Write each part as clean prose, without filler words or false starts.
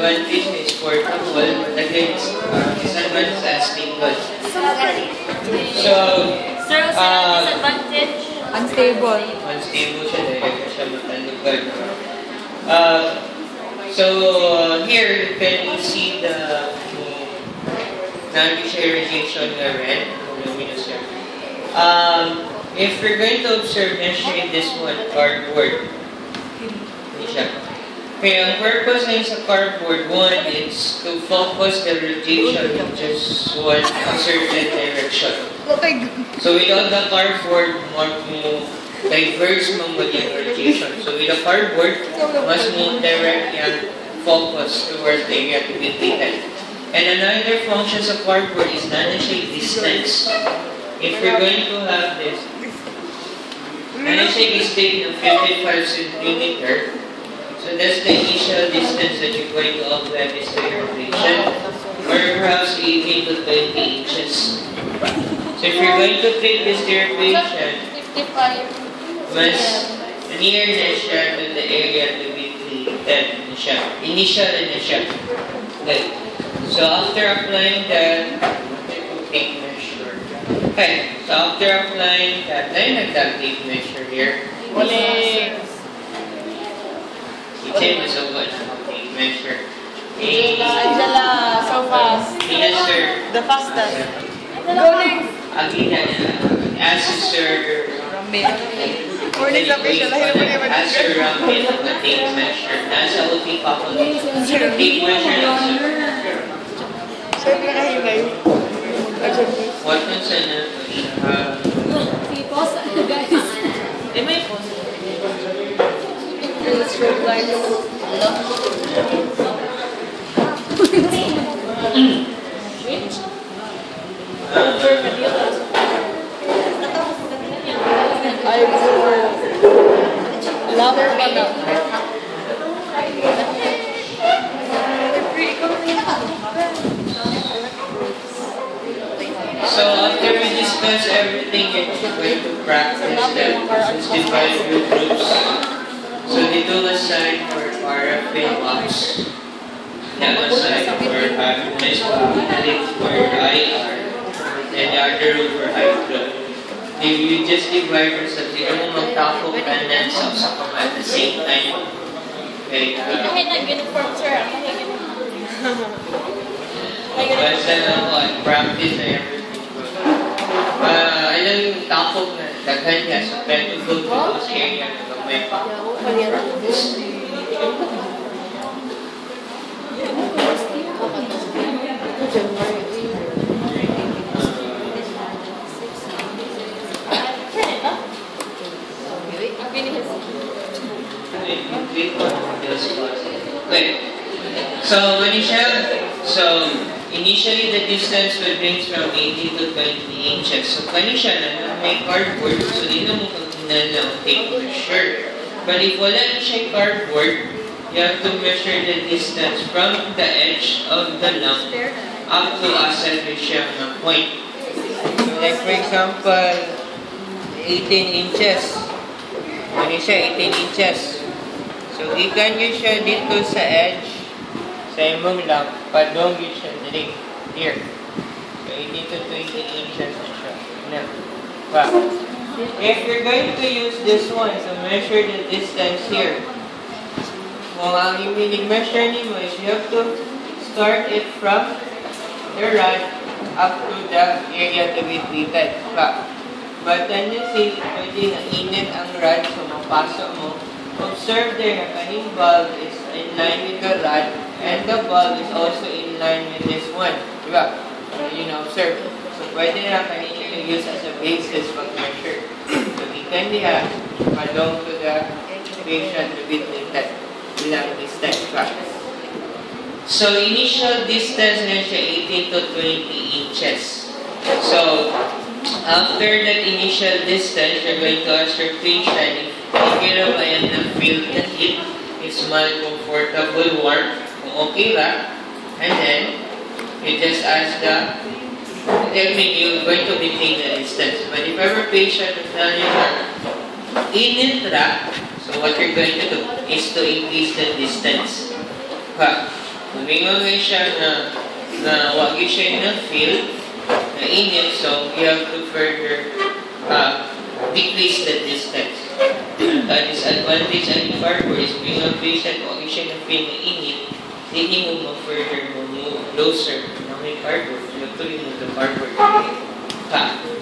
advantage is portable, but again, disadvantage is stable. So, sir, disadvantage? Unstable. Unstable siya dahil siya matalugan. So, here you can see the non-polarization na red, luminous here. If we're going to observe, measuring this one, cardboard. Hindi siya. Okay, ang purpose na sa cardboard, one, is to focus the radiation in just one certain direction. So without the cardboard, diverse mo yung radiation. So with the cardboard, mas mo direct yung focus towards the area to be treated. And another function of cardboard is not necessarily distance. If we're going to have this, initial distance of 55 centimeter, so that's the initial distance that you're going to apply this to your patient, or perhaps 18 to 20 inches. So if you're going to treat this to your patient, mas near na siya to the area to be treated na siya. Initial na siya. Okay. So after applying that, tape measure. Okay. So after applying that, tape measure here. It's so good. Tape measure. Angela, so fast. Yes, sir. The fastest. Go next. Again, as sir. Morning sa facial. As sir Ramin, the tape measure. Nasa OT population. Tape measure lang, sir. Sir, nakahimay. What was in it? Pause, guys. May pause. Strobe light. I will love pa na. So after we discuss everything, you're going to practice that. Just divide your groups. So dito aside for paraffin box. That aside for happiness, for IR, and the other room for hydro. If you just divide yourself, you don't magtapok and then sa at the same time. Okay. Kahit nag-uniform, sir. Basta na ako, practice na everything. Alam yung tapok na daghan niya, so try to go to those area na gamay pa. Practice. Okay. So initially the distance will range from 18 to 20 inches. So siya na may cardboard, so dito mo pag-inan lang tape measure. But if wala na siya cardboard, you have to measure the distance from the edge of the lump up to a certain point. Like for example, 18 inches. Siya 18 inches. So ikan nyo siya dito sa edge, sa imong lump, padonggi siya dali here. So 18 to 20 inches na siya. Wow. If you're going to use this one to measure the distance here, kung ang i-measure nimo is you have to start it from the rod up to the area to be treated. But tendency, pwede na init ang rod, so mapasok mo. Observe there na kaning bulb is in line with the rod and the bulb is also in line with this one. Diba? You know, observe. So pwede na kanin use as a basis pag measure. So we can diha along to the patient to be treated. Ilang distance pa. So initial distance na siya 18 to 20 inches. So after that initial distance, you're going to ask your patient if you ba yan na feel the heat, is mild, comfortable, warm, kung okay ba, and then you just ask you're going to maintain the distance. But if ever patient will tell you that init ra, so what you're going to do is to increase the distance. Lumingon ngayon siya na wag siya na feel na init, so you have to further decrease the distance. The disadvantage ng cardboard is being a patient, wag siya na feel na init, hindi mo further move closer na may cardboard. You have to remove the cardboard.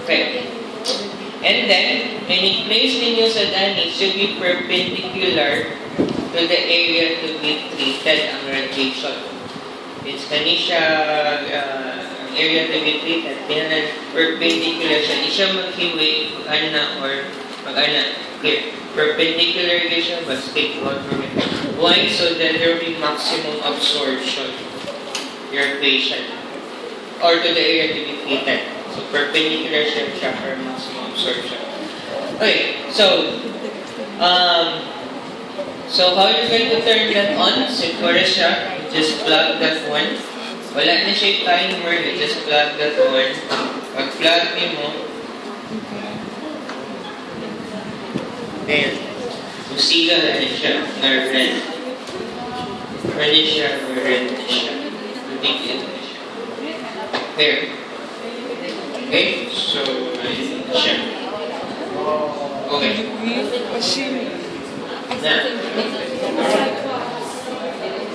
Okay. And then, when i-place ninyo sa dani, it should be perpendicular to the area to be treated ang radiation. It's kanisya ang area to be treated. Kaya perpendicular siya. Di siya maghiwi mag-ana or mag-ana. Here, perpendicular siya, but take one from it. Why? So that there will be maximum absorption your patient or to the area to be treated. So, perpendicular siya for maximum absorption. Okay, so how you're going to turn that on? Siguro siya, just plug that one. Wala na siya timer, you just plug that one. Pag-plug niyo mo, then, usiga na siya, na-red. Ready siya, red na siya. Bigyan na siya. There. Okay, so, ayun siya. Okay. Now.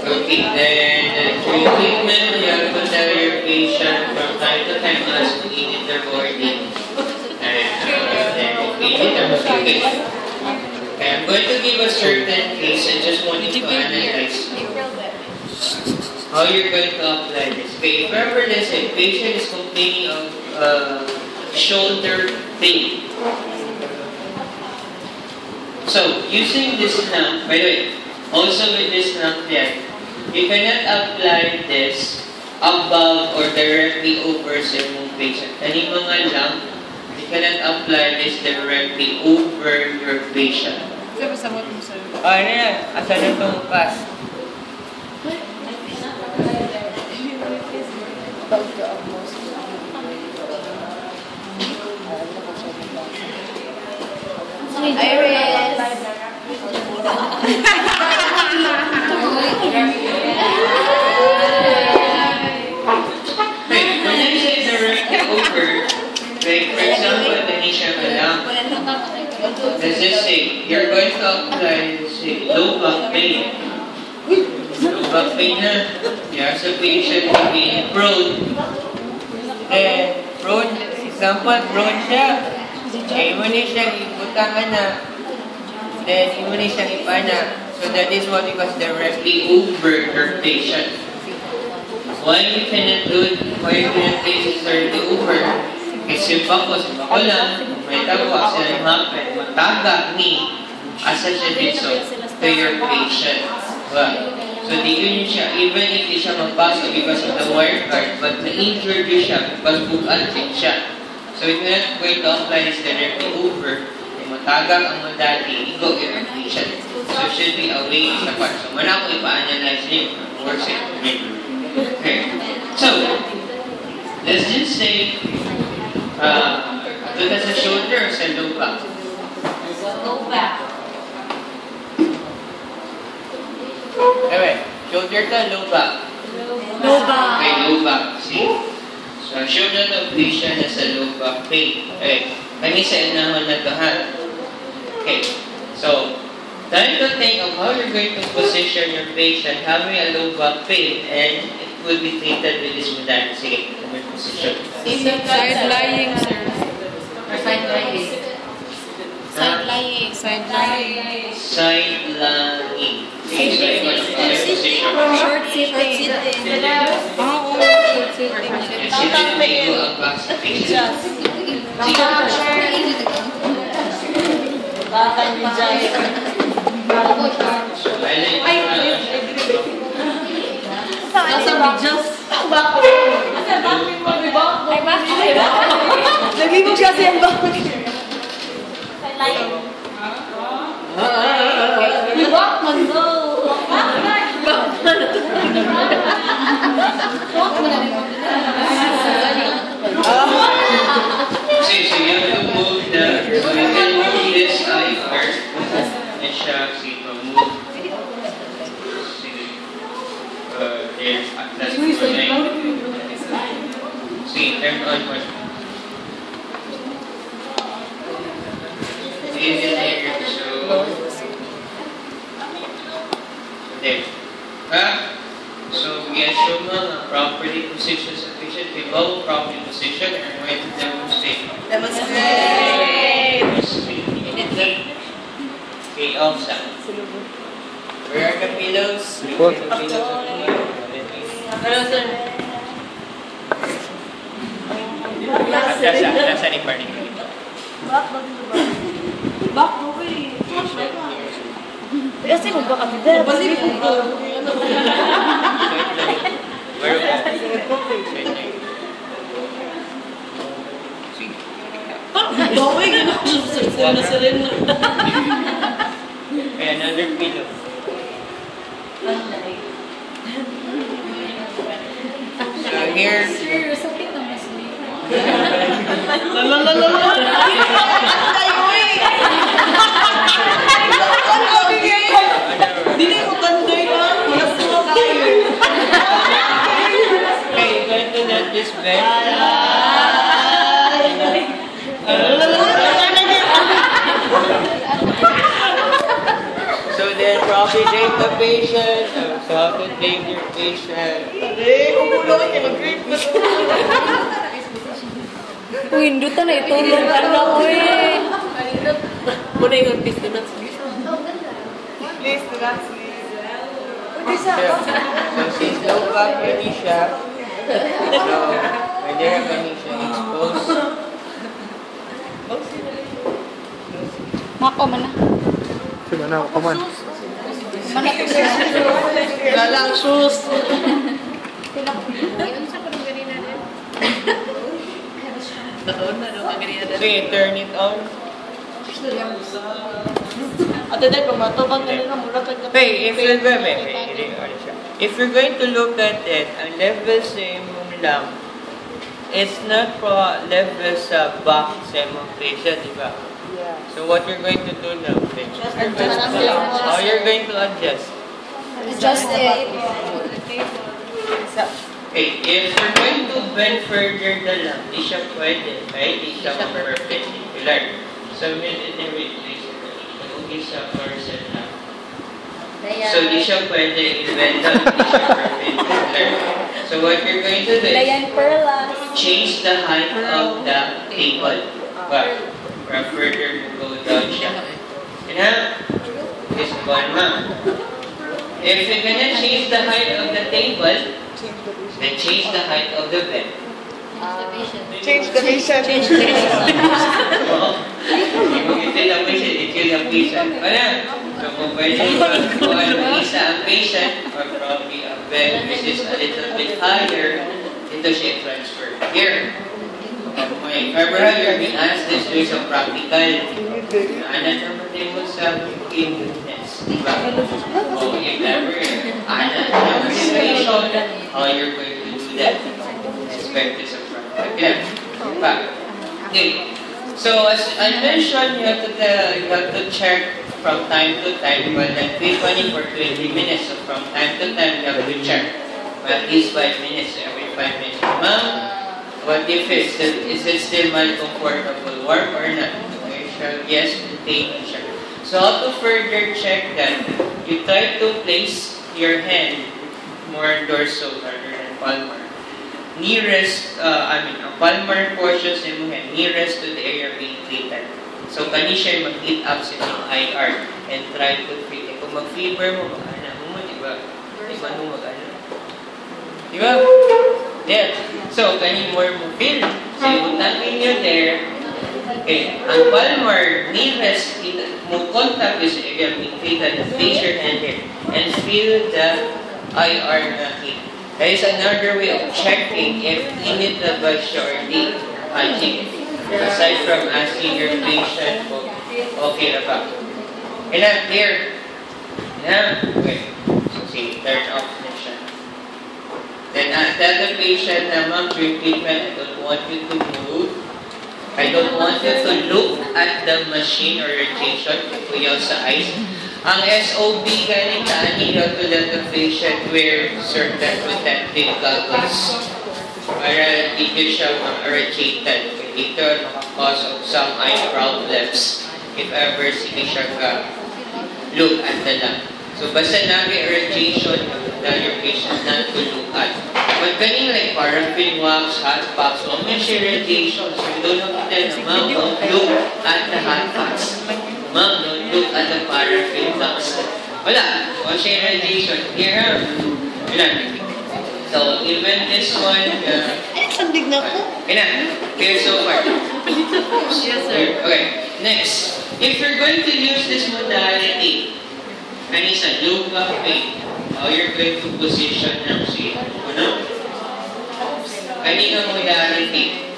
Okay, then, through treatment, you have to tell your patient from time to time as to init their body. And then, init their body. Okay, I'm going to give a certain case. I just want you to analyze how you're going to apply this. Okay, remember this, if patient is complaining of shoulder pain. So, using this lamp, by the way, also with this lamp yan, you cannot apply this above or directly over sa imong patient. Kaning mga lamp, you cannot apply this directly over your patient. Sabi-sabot mo sa'yo. Ano yan? Asa na itong pass? When I say directly over, like for example, Tanisha Kalam, let's just say, you're going to apply, say, low back pain. Low back pain na. Yeah, sa patient being prone. Prone, example, prone siya. Mo ni siyang ibutangan na. Then, mo ni siyang ipana. So that is what we call directly over your patient. Why you cannot do it? Why you cannot place it directly over? Kasi simpa ko lang, may tagwa sila yung happen, mataga ni asa siya dito to your patient. Well, so di yun siya, even if di siya magpasok because of the wire card, but na-injured yun siya because bukan din siya. So if you're not going to apply this directly over, matagag ang modality, igo yung patient. So it should be away sa part. So wala ko ipa-analyze niyo. Works it. Okay. So, let's just say, ito na sa shoulder or sa low back? Low back. Okay, shoulder to low back? Low back. Okay, low back. See? So, show na ito patient na sa low back pain. Okay, kanisa inahon na ito ha. Okay, so, try to think of how you're going to position your patient having a low back pain and it will be treated with this modality. Sige, may position. Side lying, sir. Or side lying. Side lying. Side lying. Side lying. Okay, so ito na position. Short sitting. Oo, short sitting. Sitting may go ang back sa patient. Bakal ni Jai. So, I like Nasa videos. Bakal. Nasa bakal mo. Ay, bakal. Naglimog kasi ang bakal. Side lying. Walk man go. Walk man so you have to move so you can move this eye first. And siya, move. Then, that's see, turn on mo. Easy there. There. So we assume na properly position sa patient, below properly position, and we're going to demonstrate. Okay, offset. Where are the pillows? What? Hello, sir. Nasa ni Barney. Back mo ko eh. Kasi kung baka bida, balik ko ko. Where are Bawi, gano'n ko siya na sirin. Okay, another pillow. So here, Sir, sakit na mas may. Dili ko tandoy ka. Mas mo kayo. okay, you're going to let this bed. So then probably take the patient, so how to take your patient. Uy, hindutan na ito. Ano ko eh. Muna yung pisto na. So she's low back anesthesia. So when they have anesthesia exposed. Mako man na. Sige na, kuman. Mana to sir. Galang shoes. Nakaon na daw kaganina. Sige, turn it on. At then, pumatubang na nila mula ka Hey, if you're going to look at it, ang level sa imong lang, it's not pro level sa back sa imong patient, di ba? So what you're going to do now, how you're going to adjust? Just it. Okay, if you're going to bend further na lang, di siya pwede, right? Di siya perpendicular. So, immediately replace it. Mag-ugi siya horizontal lang. So, di siya pwede i-bend down, di siya perpendicular. So, what you're going to do is Dayan Perlas. change the height of the table. But, para further go down siya. Kaya, this one ma. If you're gonna change the height of the table, then change the height of the bed. Change the patient. Oo. Ito yung patient, ito yung patient. Wala. So kung pwede kung ano isa ang patient, or probably a bed which is a little bit higher, ito siya transfer. Here. Okay. Remember how you're being asked this way sa practical. Ano naman din mo sa in-goodness. Diba? Oh, if ever, ano naman situation, how you're going to do that. Expect this of practical. Yeah. Okay. So as I mentioned, you have to check from time to time. Well, like 20 for 20 minutes. So from time to time, you have to check. At least 5 minutes, every 5 minutes. Ma'am, what if is it still uncomfortable warm or not? Okay, so yes, maintain siya. So how to further check that? You try to place your hand more dorsal rather than palmar. Nearest, ang palmar portion sa imong hand, nearest to the area being treated. So kani siya mag-heat up sa imong IR and try to feel. Kung mag-fever mo, mag-ana mo, di ba? Di ba mo mag-ana? Di ba? There. So, kani more mo feel. So, utangin nyo there. Okay. Ang palmar, nearest, mo contact is area being treated, place your hand here and feel the IR na heat. There is another way of checking if init na ba siya or di. Aside from asking your patient, okay na ba? Kailan, clear? Yeah? Okay. So, see, turn off na siya. Then, tell the patient na, ma'am, during treatment, I don't want you to move. I don't want you to look at the machine or radiation, kuyaw sa eyes. Ang SOB ganita, you have to let the patient wear certain protective goggles para hindi siya ma-irritated. Ito cause of some eye problems if ever sige siya look at the lamp. So basta nag-irritation, your patient not to look at. But kanina like paraffin wax, hot box, o may irritation. So you don't have to tell, ma'am, don't look at the hot box. Ma'am, don't look at the paraffin wax. Wala. O siya irritation. Here, so even this one, Sandig na po. Here so far. Yes, sir. Okay, next. If you're going to use this modality, Anissa, look up pain. How you're going to position ng seat. Ano? Kanina modality.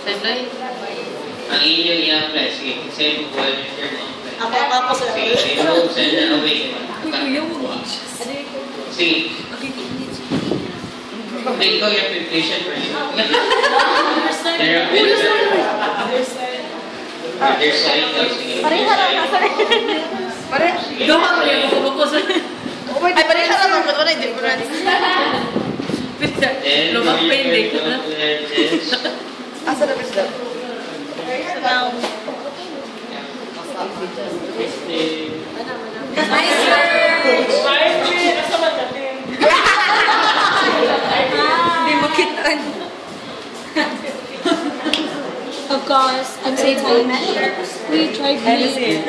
Ang inyo i-apply. Sige, say mo volunteer mo apply. Ako po sir. Sige, say mo send na away. Sige. Ikaw yung preparation for you. Therapy. Other side daw. Sige. Gawa ko yung buko sir. Ay, pareha naman. Wala yung difference. Then, Lumang pain you're din. going to learn this. Asa na bisa? Hi, sir! Hindi makitaan. Of course, I'm saying we tried me.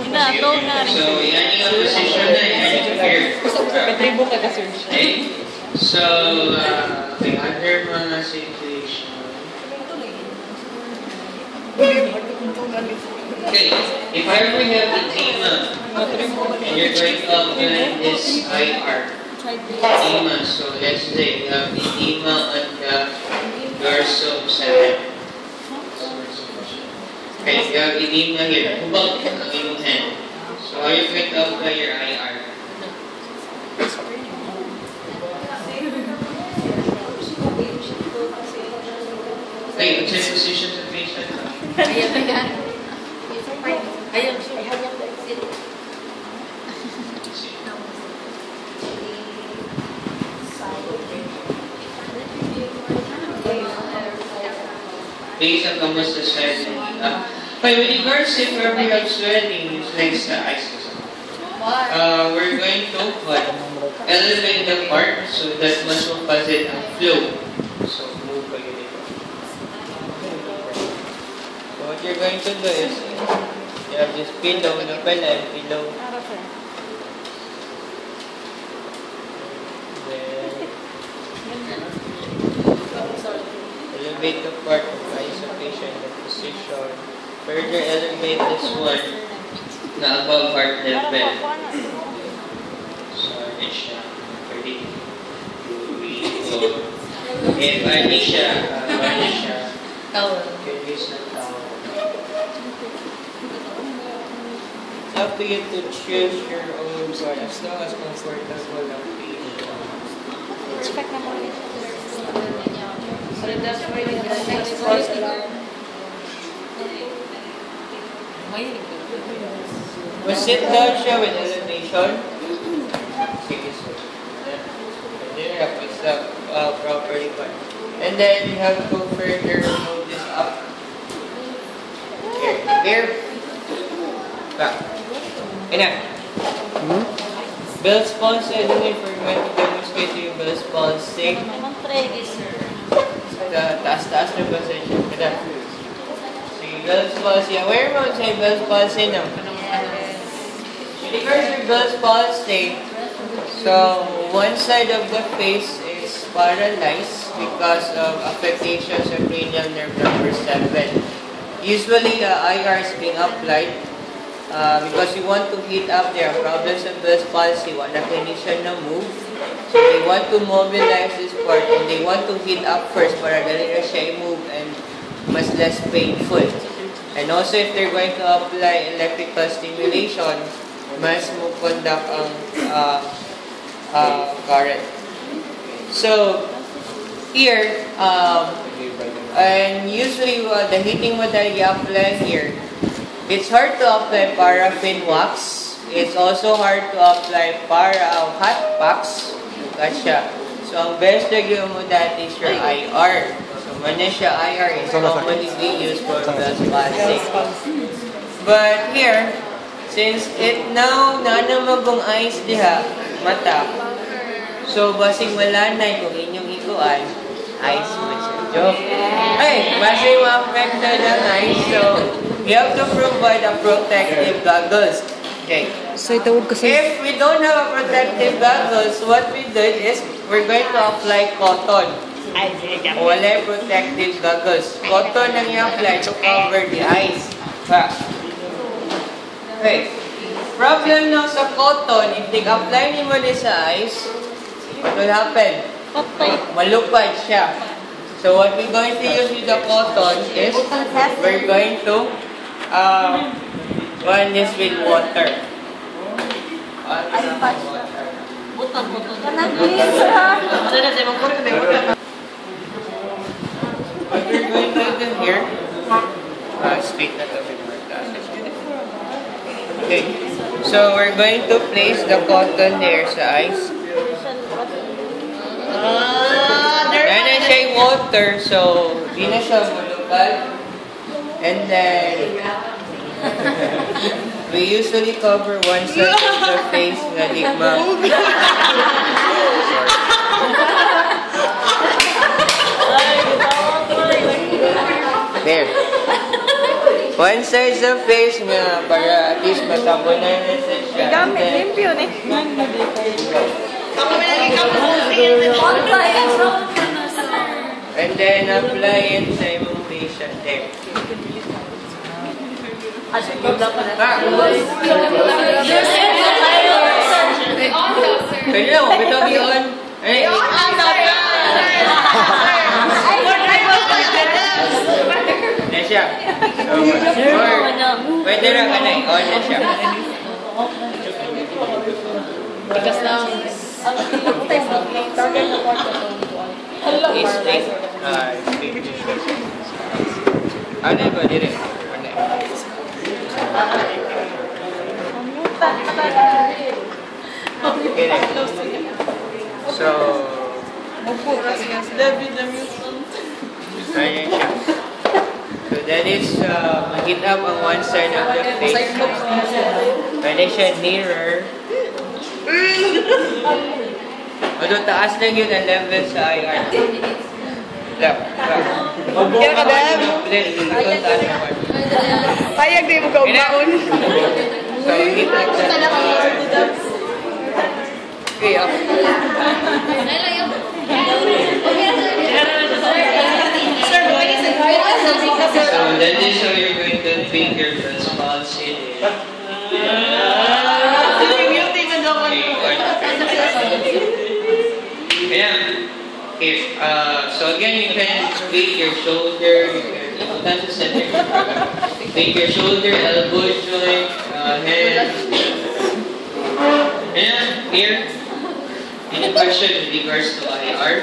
Na, to na. So, yan yung position na yan yung here. Okay? So, under mga situation. Okay, if I ever have edema, and you're going to apply this IR, edema, so let's say you have edema on the dorsum side. Okay, you have edema here. Hubag ang inyong hand. So, how you going to apply your IR? Okay, what's your position sa patient? Based on kamusta swelling. Okay, with regards if we have swelling, it's like sa eyes. We're going to elevate the part so that mas mapasit ang flow. So, move kayo dito. So, what you're going to do is, you have this pillow, no pala, and pillow. Then, elevate the part of isolation, the position. Further elevate this one na above heart level. So, reach na. 30. If Anisha, can use na towel. It's up to you to choose your own part as long as comfortable lang feel. Expect na mo ulit. Sit down siya with elevation. Sige, sir. It's the properly one. And then you have to further move this up. Here. Back. Enough. Bell's palsy, I don't know if we're going to demonstrate to you Bell's palsy. Taas-taas na position. Enough. Sige, Bell's palsy. Where mo say Bell's palsy now? Because your Bell's palsy, so one side of the face is paralyzed because of affectations of cranial nerve number 7. Usually, IR is being applied because you want to heat up their problems of Bell's palsy. Wala clinician na move. So they want to mobilize this part and they want to heat up first para dali na siya i-move and much less painful. And also, if they're going to apply electrical stimulation, mas mo conduct ang current. So, here, and usually the heating modality apply here, it's hard to apply paraffin wax it's also hard to apply para ang hot packs. Kasya. So, ang best na gawin mo dati is your IR. So, when siya IR is commonly being used for glass plastic. But here, since it now nanamagong ice diha, mata, so basing wala na kung inyong ikuan, ice mo siya. Joke. Ay, basing ma-affected ang ice, so you have to provide a protective goggles. Okay. So, itawag kasi. If we don't have a protective goggles, what we did is we're going to apply cotton. Wala protective goggles. Cotton ang i-apply to cover the ice. Ha. Okay. Problem now sa cotton, if they-apply ni mo sa ice, what will happen? Malupad siya. So what we're going to use with the cotton is we're going to run this with water. What we're going to do here, straight na to before that. Okay, so we're going to place the cotton there sa ice. Then I say water, so di na siya malupad. And then we usually cover one side of the face na di there. One side of face nga para at least matabunan na siya. Gamit, limpyo ni. And then apply it sa imong patient there. Kaya mo, bitaw yun. Na siya. Pwede na ka na i-on na siya. Tigas lang. Ano ba dire? So, ayan siya. So that is mag-hit up on one side of the face. Pwede siya nearer. Although taas lang yun ang level sa IR. Left. Kaya ka, Deb? Payag din mo kaugnaon. So, hit up that. Okay, up. So, that is how you're going to finger response in it. Okay, so again, you can tweak your shoulder, that's the center. Tweak your shoulder, elbow joint, head. Ayan, here. Any question with regards to IR?